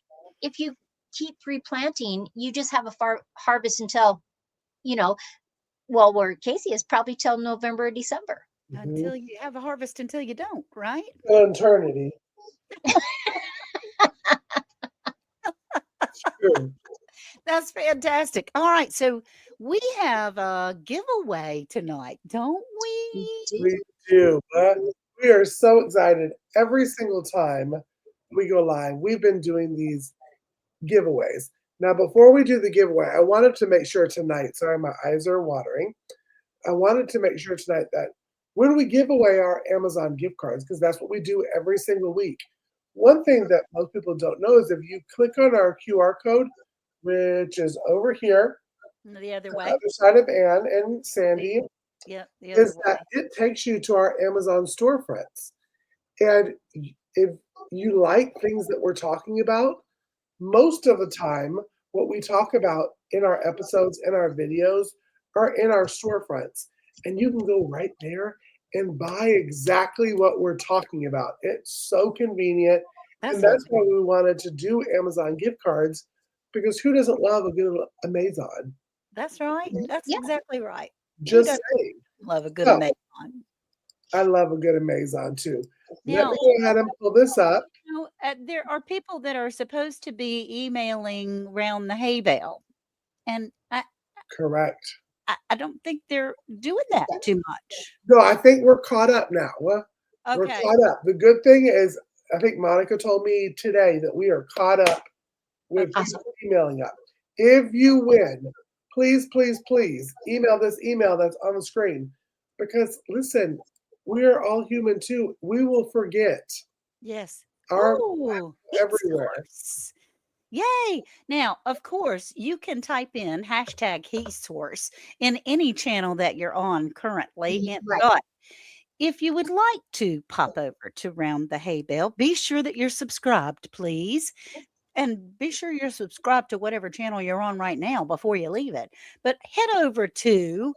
if you keep replanting, you just have a harvest until, you know, well, where Casey is probably till November or December. Until you have a harvest until you don't, right? Eternity. True. That's fantastic. All right, so we have a giveaway tonight, don't we? We do. We are so excited every single time we go live. We've been doing these giveaways. Now, before we do the giveaway, I wanted to make sure tonight, sorry, my eyes are watering. I wanted to make sure tonight that when we give away our Amazon gift cards, because that's what we do every single week, one thing that most people don't know is if you click on our QR code, which is over here, The other the way. other side of Ann and Sandy, Yep, the other is way. that it takes you to our Amazon storefronts. And if you like things that we're talking about, most of the time, what we talk about in our episodes and our videos are in our storefronts. And you can go right there and buy exactly what we're talking about. It's so convenient. That's And that's lovely. why we wanted to do Amazon gift cards, because who doesn't love a good Amazon? That's right. That's Yeah. exactly right. Who Just doesn't saying. love a good So, Amazon? I love a good Amazon too. Let Now, me go ahead and pull this up. there are people that are supposed to be emailing around the hay bale, and Correct. I don't think they're doing that too much. No, I think we're caught up now. We're Okay. caught up. The good thing is, I think Monica told me today that we are caught up with Awesome. people emailing up. If you win, please, please, please email this email that's on the screen. because listen, we are all human too. We will forget. Yes. Our Oh, heat everywhere. source. Yay! Now, of course, you can type in hashtag heat source in any channel that you're on currently. Right. But if you would like to pop over to Round the Hay Bale, be sure that you're subscribed, please. And be sure you're subscribed to whatever channel you're on right now before you leave it. But head over to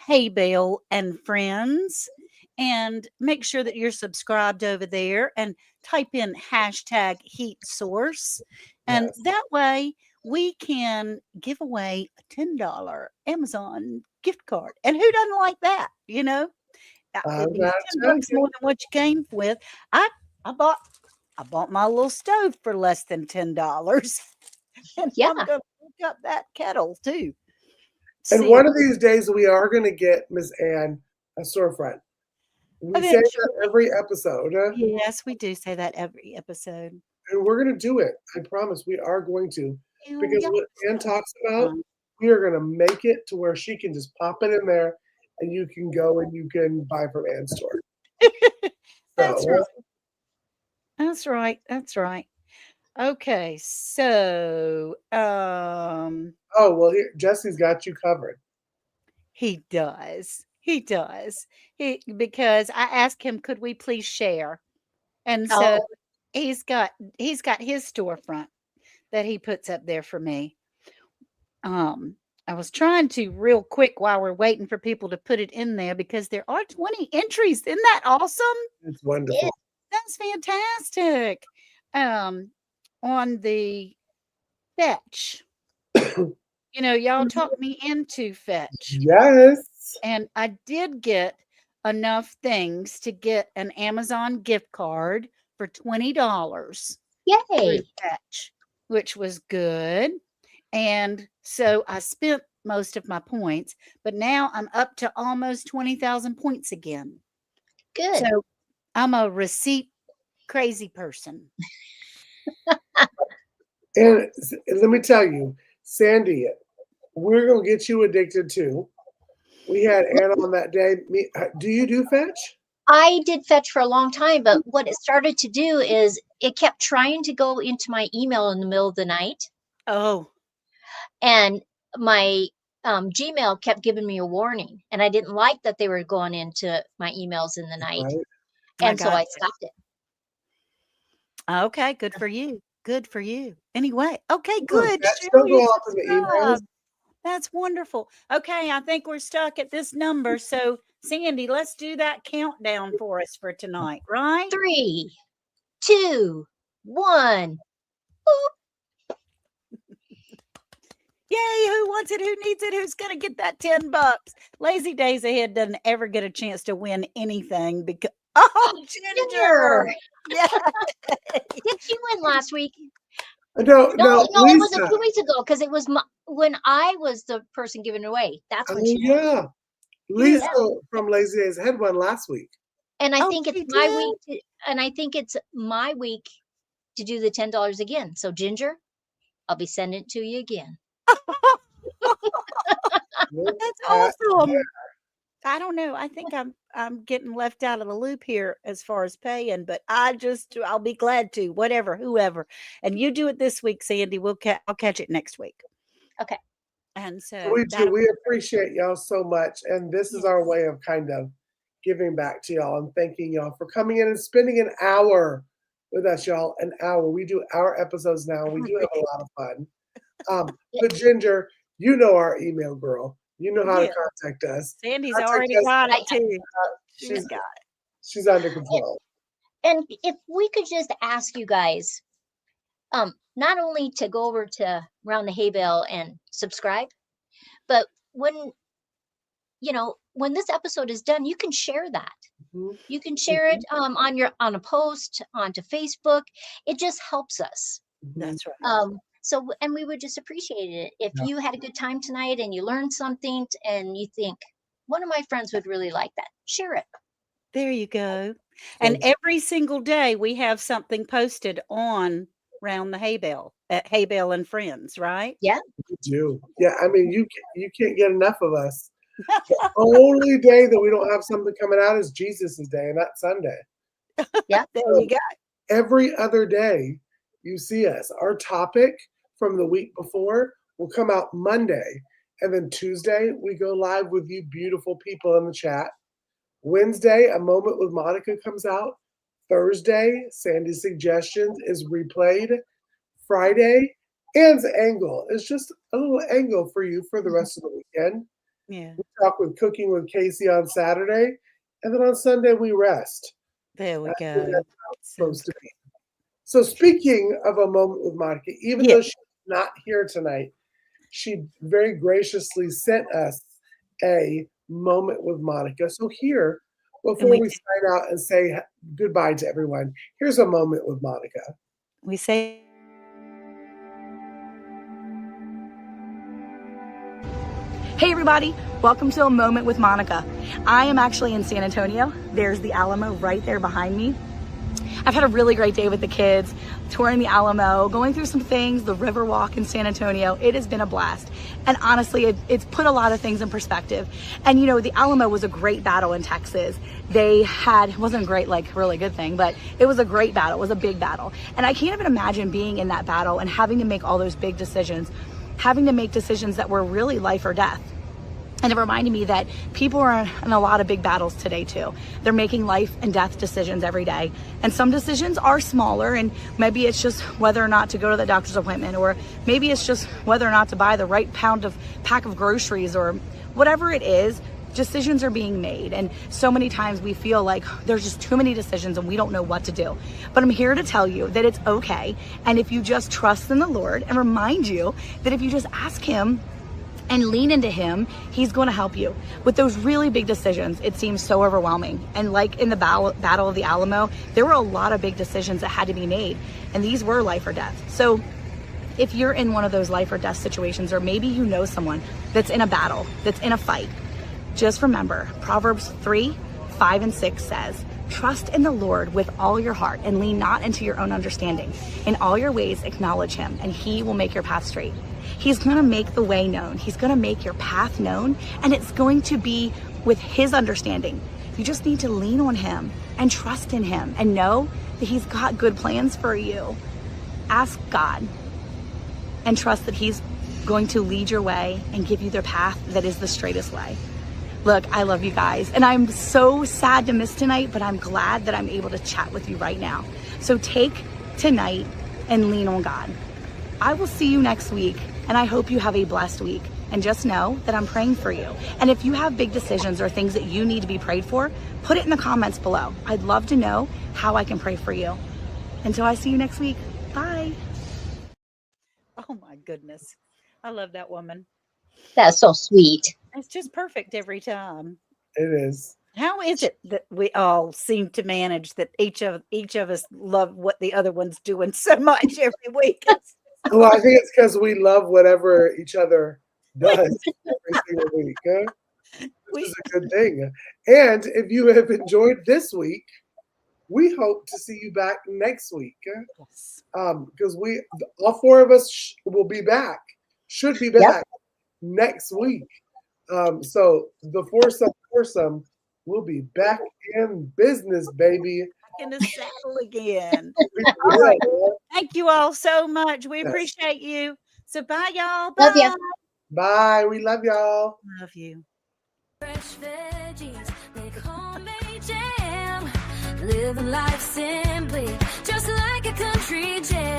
Hay Bale and Friends and make sure that you're subscribed over there and type in hashtag heat source. And Yes. that way we can give away a $10 Amazon gift card. And who doesn't like that? You know, I'm it'd be gonna tell $10 you. more than what you came with. I I bought I bought my little stove for less than $10. And Yeah. I'm gonna hook up that kettle too. And See, one of these days we are gonna get Miss Ann a storefront. We say that eventually. every episode, Yes, we do say that every episode. and we're gonna do it. I promise we are going to. Oh, Because y'all what are Ann so talks about, fun. we are gonna make it to where she can just pop it in there and you can go and you can buy from Ann's store. That's So right. That's right. That's right. Okay, so oh well here Jesse's got you covered. he does. He does. He because I asked him, could we please share? And so Oh, he's got his storefront that he puts up there for me. Um, I was trying to real quick while we're waiting for people to put it in there because there are 20 entries. Isn't that awesome? It's it, wonderful. That's fantastic. Um, on the fetch. You know, y'all talked me into fetch. Yes. And I did get enough things to get an Amazon gift card for $20 through yay. fetch, which was good. And so I spent most of my points, but now I'm up to almost 20,000 points again. Good. So I'm a receipt crazy person. And let me tell you, Sandy, we're gonna get you addicted too. We had Anna on that day. Do you do fetch? I did fetch for a long time, but what it started to do is it kept trying to go into my email in the middle of the night, Oh, and my Gmail kept giving me a warning, and I didn't like that they were going into my emails in the night, Right. I and so got I you. stopped it. Okay, good for you. Good for you. Anyway, okay, Look, good. that Share still your go off in the emails. subscribe. That's wonderful. Okay, I think we're stuck at this number. So, Sandy, let's do that countdown for us for tonight, right? 3, 2, 1. Yay, who wants it? Who needs it? Who's going to get that $10? Lazy Days Ahead doesn't ever get a chance to win anything because, oh, Ginger, Ginger. Yeah. did you win last week? No, No, no, no, it was Lisa. 2 weeks ago because it was when I was the person giving it away. That's Oh when she won. yeah. Yeah. Lisa from Lazy Days had one last week. And I Oh, think it's she my did. week and I think it's my week to do the $10 again. So Ginger, I'll be sending it to you again. Look That's at awesome. I don't know. I think I'm getting left out of the loop here as far as paying, but I'll be glad to, whatever, whoever. And you do it this week, Sandy. I'll catch it next week. Okay. And that. so We do. that'll We appreciate y'all so much. And this is yes. our way of kind of giving back to y'all and thanking y'all for coming in and spending an hour with us, y'all. An hour. We do our episodes now. We do have a lot of fun. But Ginger, you know our email girl. You know how to Yeah. contact us. Sandy's Contact already us. got I, it too. She's got she's under control. and if we could just ask you guys, not only to go over to Round the Hay Bale and subscribe, but when when this episode is done, you can share that. Mhm. You can share it on a post onto Facebook. It just helps us. Mhm. That's right. So and we would just appreciate it if Yeah. you had a good time tonight and you learned something and you think one of my friends would really like that. Share it. There you go. And every single day we have something posted on Round the Hay Bale at Hay Bale and Friends, right? Yeah. We do. Yeah, I mean, you can't get enough of us. The only day that we don't have something coming out is Jesus' day, and not Sunday. Yeah. There you go. Every other day you see us. Our topic from the week before will come out Monday. And then Tuesday, we go live with you beautiful people in the chat. Wednesday, A Moment with Monica comes out. Thursday, Sandy's Suggestions is replayed. Friday, Anne's Angle is just a little angle for you for the rest of the weekend. Yeah. We talk with Cooking with Casey on Saturday. And then on Sunday, we rest. There we I think go. that's how it's supposed to be. So speaking of A Moment with Monica, even though she's not here tonight, she very graciously sent us a moment with Monica. So here, before we sign out and say goodbye to everyone, here's a moment with Monica. We say, hey everybody, welcome to A Moment with Monica. I am actually in San Antonio. There's the Alamo right there behind me. I've had a really great day with the kids, touring the Alamo, going through some things, the river walk in San Antonio. It has been a blast. And honestly, it's put a lot of things in perspective. And you know, the Alamo was a great battle in Texas. They had, it wasn't great, like really good thing, but it was a great battle. It was a big battle. And I can't even imagine being in that battle and having to make all those big decisions, having to make decisions that were really life or death. And it reminded me that people are in a lot of big battles today too. They're making life and death decisions every day. And some decisions are smaller, and maybe it's just whether or not to go to the doctor's appointment, or maybe it's just whether or not to buy the right pack of groceries, or whatever it is. Decisions are being made, and so many times we feel like there's just too many decisions and we don't know what to do. But I'm here to tell you that it's okay. And if you just trust in the Lord, and remind you that if you just ask him and lean into him, he's going to help you with those really big decisions. It seems so overwhelming. And like in the Battle of the Alamo, there were a lot of big decisions that had to be made, and these were life or death. So if you're in one of those life or death situations, or maybe you know someone that's in a battle, that's in a fight, just remember Proverbs 3:5-6 says, trust in the Lord with all your heart and lean not into your own understanding. In all your ways acknowledge him, and he will make your path straight. He's going to make the way known. He's going to make your path known, and it's going to be with his understanding. You just need to lean on him and trust in him and know that he's got good plans for you. Ask God and trust that he's going to lead your way and give you the path that is the straightest way. Look, I love you guys, and I'm so sad to miss tonight, but I'm glad that I'm able to chat with you right now. So take tonight and lean on God. I will see you next week, and I hope you have a blessed week. And just know that I'm praying for you. And if you have big decisions or things that you need to be prayed for, put it in the comments below. I'd love to know how I can pray for you. Until I see you next week, bye. oh my goodness. I love that woman. That's so sweet. It's just perfect every time. It is. How is it that we all seem to manage that each of us love what the other one's doing so much every week? Well, I think it's because we love whatever each other does every single week. Huh? This is a good thing. And if you have enjoyed this week, we hope to see you back next week. Yes. Because all four of us will be back, should be back next week. So the foursome will be back in business, baby. In the saddle again. All right. Thank you all so much. We appreciate you. So bye, y'all. Bye. Love you. Bye. We love y'all. Love you. Fresh veggies, make homemade jam. Living life simply, just like a country jam.